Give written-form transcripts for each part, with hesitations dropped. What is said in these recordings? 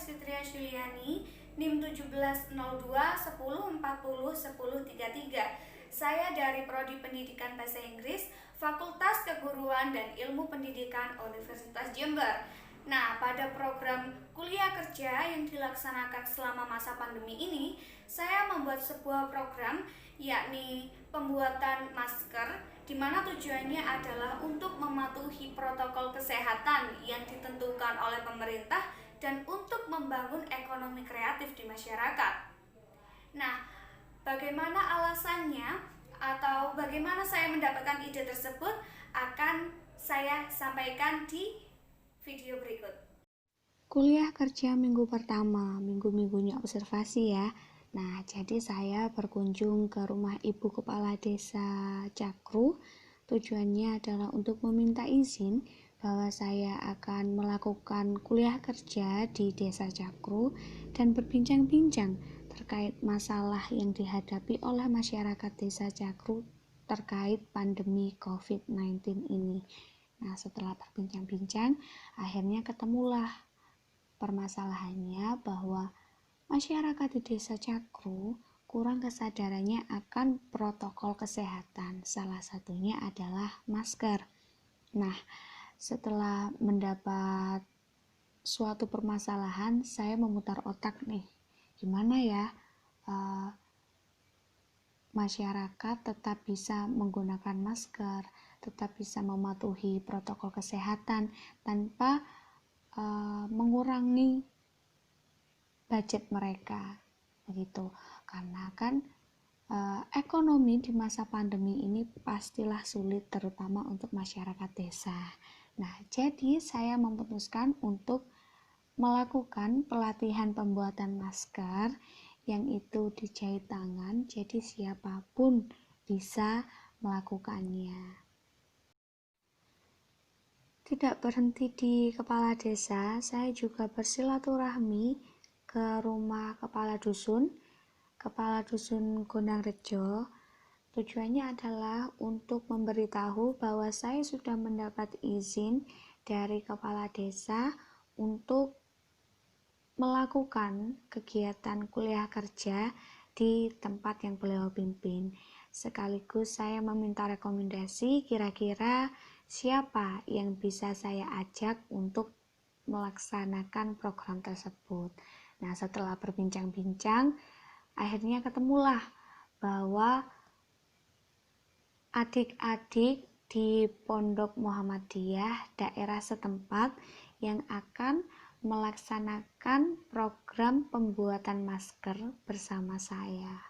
Fitria Syuliani, NIM 170210401033. Saya dari Prodi Pendidikan Bahasa Inggris, Fakultas Keguruan dan Ilmu Pendidikan Universitas Jember. Nah, pada program kuliah kerja yang dilaksanakan selama masa pandemi ini, saya membuat sebuah program yakni pembuatan masker, di mana tujuannya adalah untuk mematuhi protokol kesehatan yang ditentukan oleh pemerintah dan untuk membangun ekonomi kreatif di masyarakat. Nah, bagaimana alasannya atau bagaimana saya mendapatkan ide tersebut akan saya sampaikan di video berikut. Kuliah kerja minggu pertama, minggu-minggunya observasi ya. Nah, jadi saya berkunjung ke rumah Ibu Kepala Desa Cakru. Tujuannya adalah untuk meminta izin bahwa saya akan melakukan kuliah kerja di Desa Cakru dan berbincang-bincang terkait masalah yang dihadapi oleh masyarakat Desa Cakru terkait pandemi COVID-19 ini. Nah, setelah berbincang-bincang, akhirnya ketemulah permasalahannya bahwa masyarakat di Desa Cakru kurang kesadarannya akan protokol kesehatan. Salah satunya adalah masker. Nah, setelah mendapat suatu permasalahan, saya memutar otak nih, gimana ya masyarakat tetap bisa menggunakan masker, tetap bisa mematuhi protokol kesehatan tanpa mengurangi budget mereka, begitu. Karena kan ekonomi di masa pandemi ini pastilah sulit, terutama untuk masyarakat desa. Nah, jadi saya memutuskan untuk melakukan pelatihan pembuatan masker yang itu dijahit tangan, jadi siapapun bisa melakukannya. Tidak berhenti di kepala desa, saya juga bersilaturahmi ke rumah Kepala Dusun Gondang Rejo. Tujuannya adalah untuk memberitahu bahwa saya sudah mendapat izin dari Kepala Desa untuk melakukan kegiatan kuliah kerja di tempat yang beliau pimpin. Sekaligus saya meminta rekomendasi kira-kira siapa yang bisa saya ajak untuk melaksanakan program tersebut. Nah, setelah berbincang-bincang, akhirnya ketemulah bahwa adik-adik di Pondok Muhammadiyah daerah setempat yang akan melaksanakan program pembuatan masker bersama saya.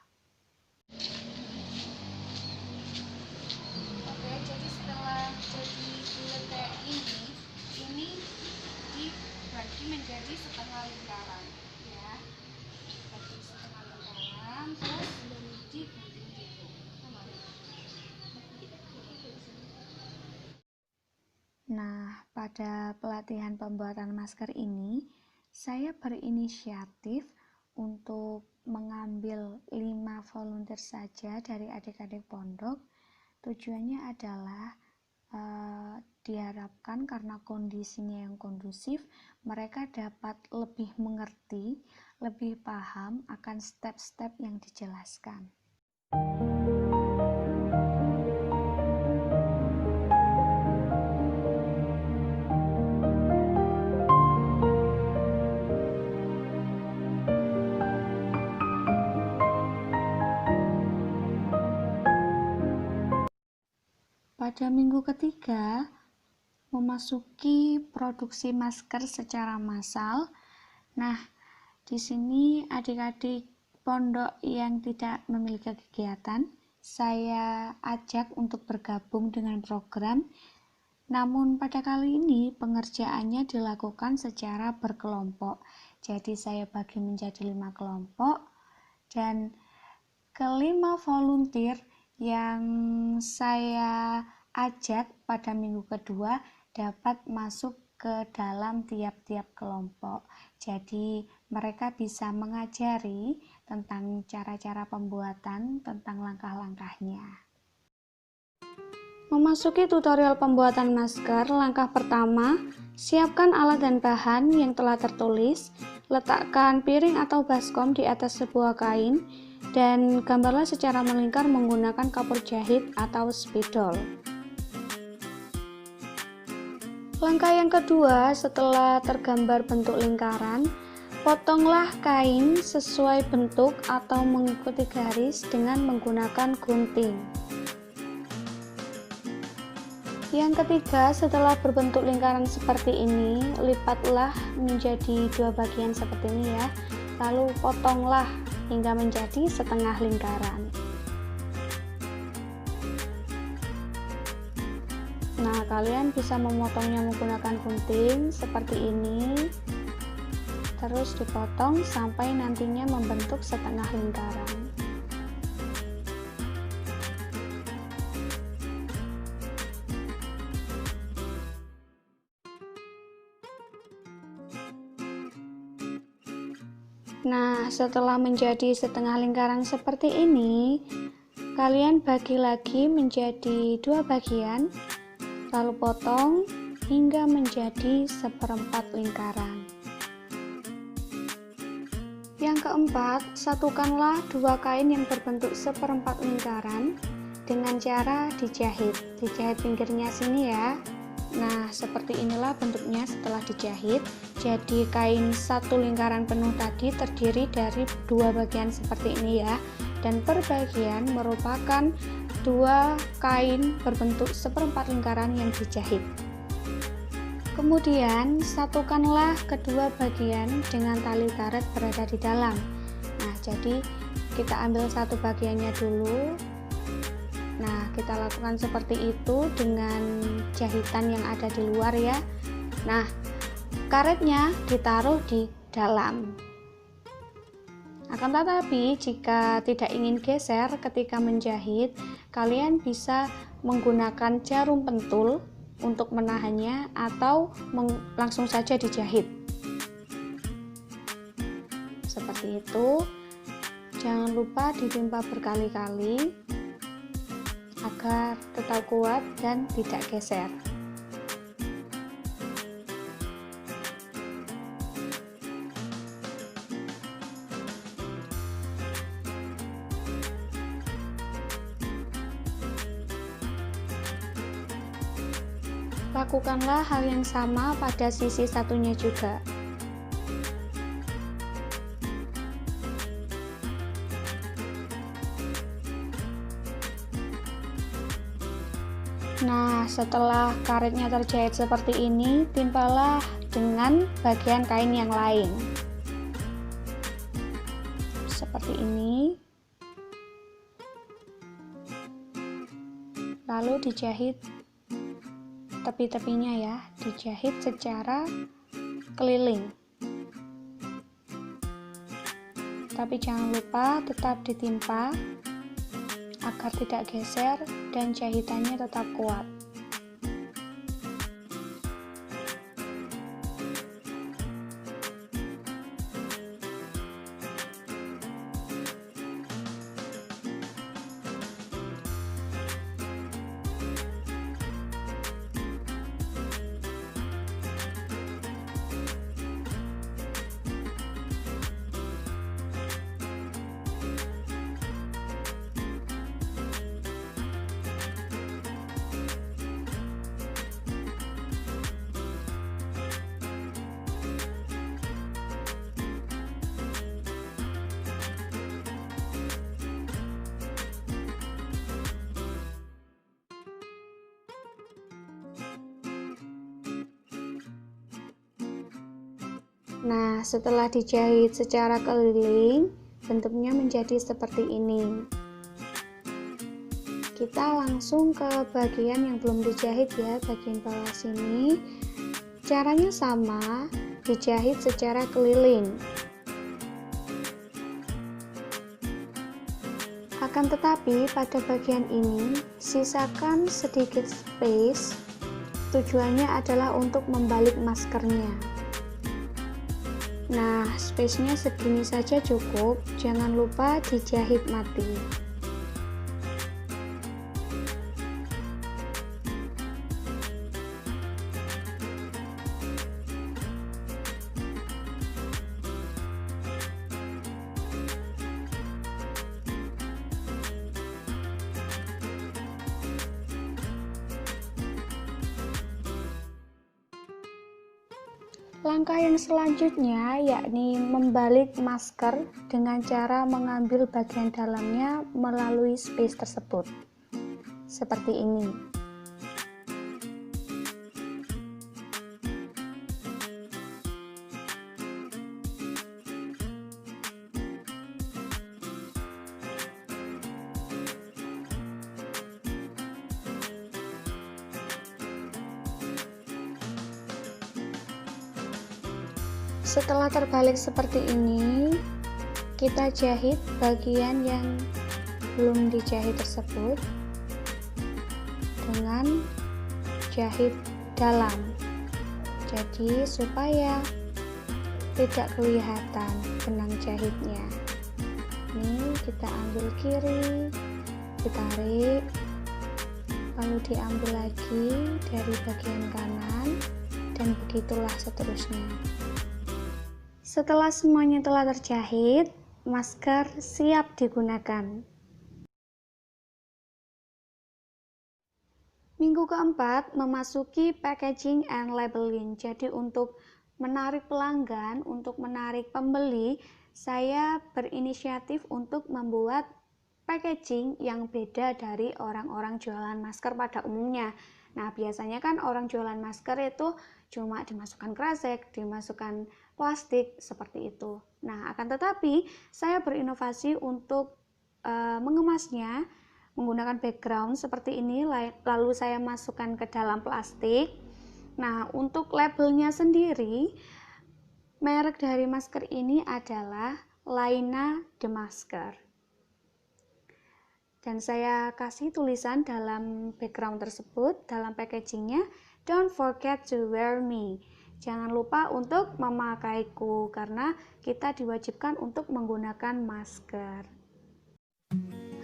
Oke, jadi setelah jadi bulat kayak ini dibagi menjadi setengah lingkaran, ya. Bagi setengah lingkaran, terus digunting gitu. Nah, pada pelatihan pembuatan masker ini, saya berinisiatif untuk mengambil 5 volunteer saja dari adik-adik pondok. Tujuannya adalah diharapkan karena kondisinya yang kondusif, mereka dapat lebih mengerti, lebih paham akan step-step yang dijelaskan. Pada minggu ketiga, memasuki produksi masker secara massal. Nah, di sini adik-adik pondok yang tidak memiliki kegiatan, saya ajak untuk bergabung dengan program. Namun pada kali ini pengerjaannya dilakukan secara berkelompok. Jadi saya bagi menjadi 5 kelompok dan kelima volunteer yang saya ajak pada minggu kedua dapat masuk ke dalam tiap-tiap kelompok. Jadi mereka bisa mengajari tentang cara-cara pembuatan, tentang langkah-langkahnya. Memasuki tutorial pembuatan masker, langkah pertama Siapkan alat dan bahan yang telah tertulis, letakkan piring atau baskom di atas sebuah kain, dan gambarlah secara melingkar menggunakan kapur jahit atau spidol. Langkah yang kedua, setelah tergambar bentuk lingkaran, potonglah kain sesuai bentuk atau mengikuti garis dengan menggunakan gunting. Yang ketiga, setelah berbentuk lingkaran seperti ini, lipatlah menjadi dua bagian seperti ini ya. Lalu potonglah hingga menjadi setengah lingkaran. Nah, kalian bisa memotongnya menggunakan gunting seperti ini. Terus dipotong sampai nantinya membentuk setengah lingkaran. Nah, setelah menjadi setengah lingkaran seperti ini, kalian bagi lagi menjadi dua bagian, lalu potong hingga menjadi seperempat lingkaran. Yang keempat, satukanlah dua kain yang berbentuk seperempat lingkaran dengan cara dijahit. Dijahit pinggirnya sini ya. Nah, seperti inilah bentuknya setelah dijahit. Jadi kain satu lingkaran penuh tadi terdiri dari dua bagian seperti ini ya. Dan per bagian merupakan dua kain berbentuk seperempat lingkaran yang dijahit. Kemudian satukanlah kedua bagian dengan tali karet berada di dalam. Nah, jadi kita ambil satu bagiannya dulu. Nah, kita lakukan seperti itu dengan jahitan yang ada di luar ya. Nah, karetnya ditaruh di dalam. Akan tetapi, jika tidak ingin geser ketika menjahit, kalian bisa menggunakan jarum pentul untuk menahannya atau langsung saja dijahit. Seperti itu. Jangan lupa ditimpa berkali-kali agar tetap kuat dan tidak geser. Lakukanlah hal yang sama pada sisi satunya juga. Nah, setelah karetnya terjahit seperti ini, timpalah dengan bagian kain yang lain. Seperti ini. Lalu dijahit tepi-tepinya ya, dijahit secara keliling. Tapi jangan lupa tetap ditimpa agar tidak geser dan jahitannya tetap kuat. Nah, setelah dijahit secara keliling, bentuknya menjadi seperti ini. Kita langsung ke bagian yang belum dijahit ya, bagian bawah sini. Caranya sama, dijahit secara keliling. Akan tetapi pada bagian ini, sisakan sedikit space. Tujuannya adalah untuk membalik maskernya. Nah, space-nya segini saja cukup, jangan lupa dijahit mati. Langkah yang selanjutnya yakni membalik masker dengan cara mengambil bagian dalamnya melalui space tersebut. Seperti ini. Setelah terbalik seperti ini, kita jahit bagian yang belum dijahit tersebut dengan jahit dalam. Jadi supaya tidak kelihatan benang jahitnya. Ini kita ambil kiri, ditarik, lalu diambil lagi dari bagian kanan, dan begitulah seterusnya. Setelah semuanya telah terjahit, masker siap digunakan. Minggu keempat memasuki packaging and labeling. Jadi untuk menarik pelanggan, untuk menarik pembeli, saya berinisiatif untuk membuat packaging yang beda dari orang-orang jualan masker pada umumnya. Nah, biasanya kan orang jualan masker itu cuma dimasukkan kresek, dimasukkan plastik, seperti itu. Nah, akan tetapi saya berinovasi untuk mengemasnya menggunakan background seperti ini, lalu saya masukkan ke dalam plastik. Nah, untuk labelnya sendiri, merek dari masker ini adalah Laina The Masker. Dan saya kasih tulisan dalam background tersebut, dalam packagingnya, "Don't forget to wear me." Jangan lupa untuk memakaiku, karena kita diwajibkan untuk menggunakan masker.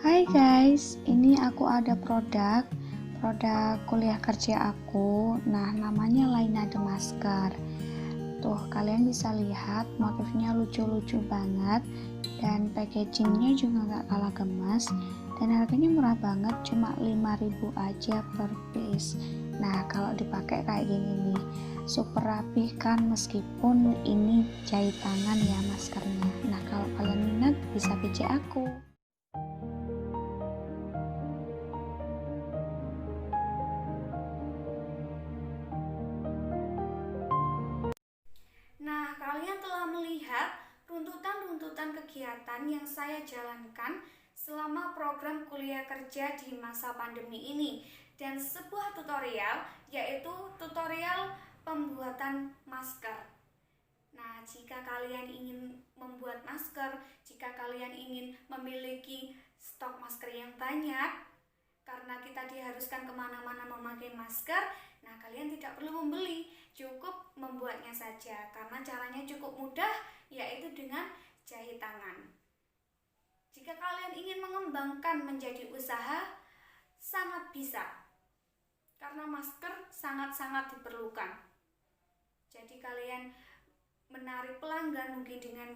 Hai guys, ini aku ada produk kuliah kerja aku. Nah, namanya Laina The Masker. Tuh, kalian bisa lihat motifnya lucu-lucu banget, dan packagingnya juga gak kalah gemas, dan harganya murah banget, cuma 5.000 aja per piece. Nah, kalau dipakai kayak gini nih, super rapih kan, meskipun ini jahit tangan ya maskernya. Nah, kalau kalian minat bisa PJ aku. Nah, kalian telah melihat runtutan-runtutan kegiatan yang saya jalankan selama program kuliah kerja di masa pandemi ini, dan sebuah tutorial, yaitu tutorial pembuatan masker. Nah, jika kalian ingin membuat masker, jika kalian ingin memiliki stok masker yang banyak, karena kita diharuskan kemana-mana memakai masker, nah kalian tidak perlu membeli, cukup membuatnya saja, karena caranya cukup mudah, yaitu dengan jahit tangan. Jika kalian ingin mengembangkan menjadi usaha, sangat bisa, karena masker sangat-sangat diperlukan. Jadi kalian menarik pelanggan mungkin dengan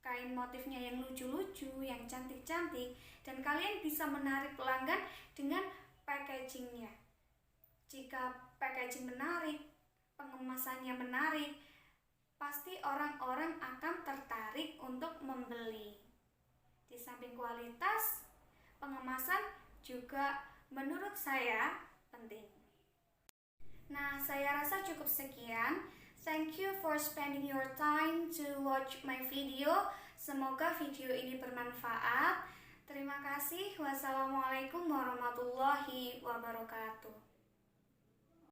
kain motifnya yang lucu-lucu, yang cantik-cantik, dan kalian bisa menarik pelanggan dengan packagingnya. Jika packaging menarik, pengemasannya menarik, pasti orang-orang akan tertarik untuk membeli. Di samping kualitas, pengemasan juga menurut saya penting. Nah, saya rasa cukup sekian. Thank you for spending your time to watch my video. Semoga video ini bermanfaat. Terima kasih. Wassalamualaikum warahmatullahi wabarakatuh.